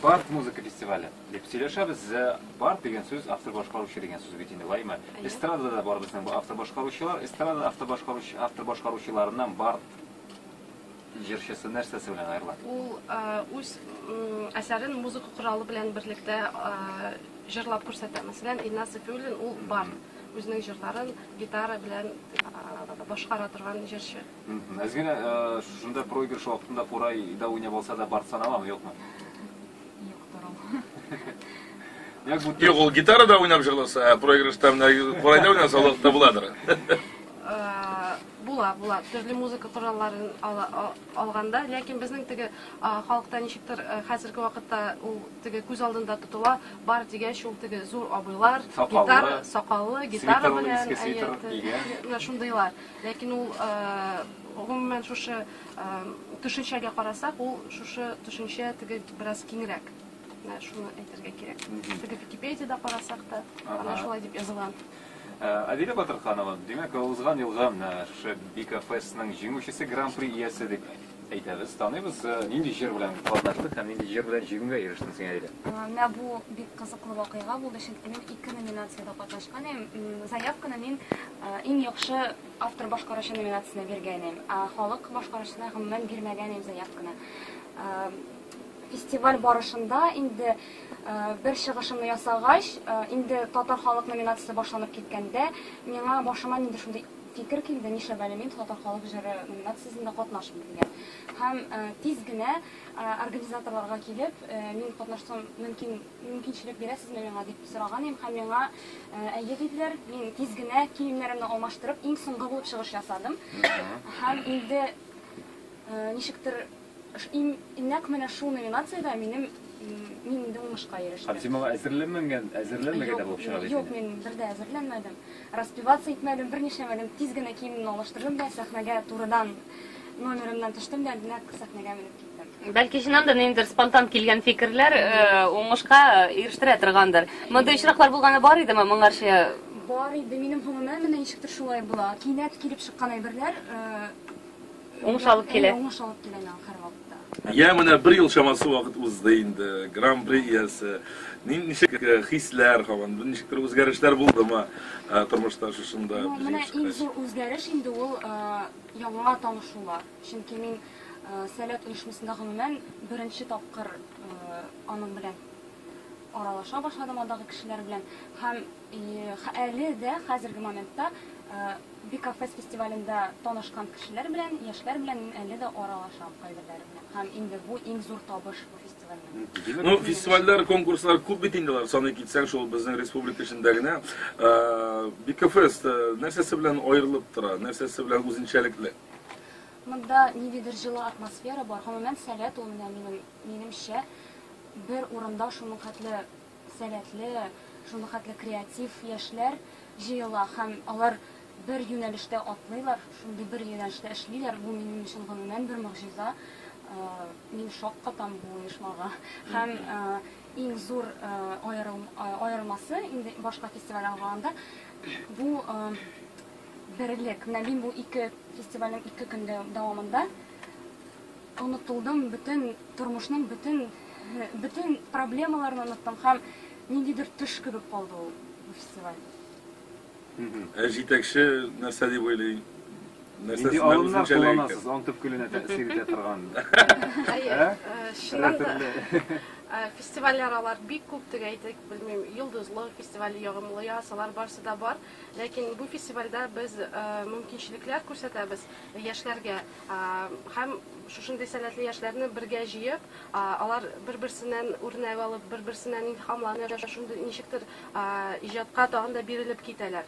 Барт музыка фестивалі деп сөйлешебіз. Барт деген сөз автор башкаручы деген сөз бетінде лайма. Эстрадада бар біздің автор башкаручылар, эстрада автор башкаручыларынан барт җырчысы нәрсәсе белән аерыла? Ул үз әсәрен музыка коралы белән берлектә җырлап күрсәтә. Мәсәлән, Илназ Сафиуллин ул барт. Үзенең җырларын гитара белән башкара торган җырчы. Әзгенә шунда проигрыш вакытында фурайда уйнап алса да барт саналамы, юкмы? Yok, ol gitarada oynап җырласа, проигрышта менә фурайда уйнаса да буладыр. Була. Төрле музыка коралларын алганда, ләкин безнең теге халыкта ничектер хәзерге вакытта ул теге күз алдында тотыла, бар дигәч ул теге зур абыйлар, гитара, сакаллы, гитара белән менә шундыйлар. Ләкин ул гомумән шушы төшенчәгә карасак, ул шушы төшенчә теге бераз киңрәк. Шуны әйтергә кирәк. Теге Википедиядә карасак та, ана шулай дип язылган. Адилә Батырханова, демәк, узган елга Бика Фестның җиңүчесе Гран-при иясе дип әйтәбез. Таныйбыз, нинди җыр белән катнаштык һәм нинди җыр белән җиңүгә ирештең син, Адилә? Менә бу бик кызыклы вакыйга булды, чөнки мин 2 номинациядә катнашкан идем. Заявканы мин иң яхшы автор башкаручы номинациясенә биргән идем. Халык башкаручысына гомумән бирмәгән идем заявканы. Фестиваль барышында инде бер чыгышымны ясагач, инде татар халык номинациясе башланып киткәндә, миңа башыма инде шундый фикер килде, нишләп әле мин татар халык җыры номинациясендә катнашмыйм дигән. Һәм тиз генә организаторларга килеп, мин катнашсам мөмкинчелек бирәсезме миңа дип сораган идем, һәм миңа әйе диделәр. Мин тиз генә киемнәремне алмаштырып, иң соңгы булып чыгыш ясадым. Һәм инде ничектер нәкъ менә шул номинациядә мин инде уңышка ирештем. Син моңа әзерләнмәгән булып чыга бит. Юк, мин бер дә әзерләнмәдем. Распеваться итмәдем, берничәмәдем. Тиз генә киемне алыштырдым да сәхнәгә турыдан номерымнан төштем дә нәкъ сәхнәгә менеп киттем. Бәлки чыннан ниндидер спонтан килгән фикерләр уңышка ирештерә торгандыр. Мондай очраклар булганы бар идеме моңарчы? Бар иде, минем гомумән менә ничектер шулай була. Кинәт килеп чыккан әйберләр уңыш алып килә. Уңыш алып килә һәр вакытта. Я менә 1 ел чамасы вакыт узды инде. Гран-при иясе. Ничек хисләр һаман, ничектер үзгәрешләр булдымы тормышта шушында? Менә иң зур үзгәреш инде ул яңа танышулар. Чөнки мин Сәләт оешмасында гомумән беренче тапкыр аның белән аралаша башладым андагы кешеләр белән. Һәм әле дә хәзерге моментта Бика Фест фестивалендә танышкан кешеләр белән, яшьләр белән әле дә аралашам кайберләре белән. Һәм инде бу иң зур табыш бу фестивальнең. Ну, фестивальләр, конкурслар күп бит инде, саны китсәң шул безнең республика эчендә генә. Бика Фест нәрсәсе белән аерылып тора, нәрсәсе белән үзенчәлекле? Монда ниндидер җылы атмосфера бар. Гомумән Сәләт ул минемчә бер урында шуның хәтле сәләтле, шуның хәтле креатив яшьләр җыела һәм алар бер юнәлештә атлыйлар, шундый бер юнәлештә эшлиләр. Бу минем өчен гомумән бер могҗиза. Мин шок катам бу оешмага. Һәм иң зур аерылмасы инде башка фестиваль алганда бу берлек. Менә мин бу 2 фестивальнең 2 көндә дәвамында онытылдым, бөтен тормышның бөтен проблемаларын оныттым һәм ниндидер төш кебек калды ул фестиваль. Җитәкче нәрсә дип уйлый? Нинди алымнар кулланасыз, ан төп көленә тәэсир итә торган? Шуннан фестивальләр алар бик күп теге әйтик, белмим, йолдызлы фестиваль, ягымлы ясалар барсы да бар. Ләкин бу фестивальдә без мөмкинчелекләр күрсәтәбез яшьләргә. Һәм шушындый сәләтле яшьләрне бергә җыеп, алар бер-берсеннән үрнәк алып, бер-берсеннән илһамланып, шундый ничектер иҗатка тагын да бирелеп китәләр.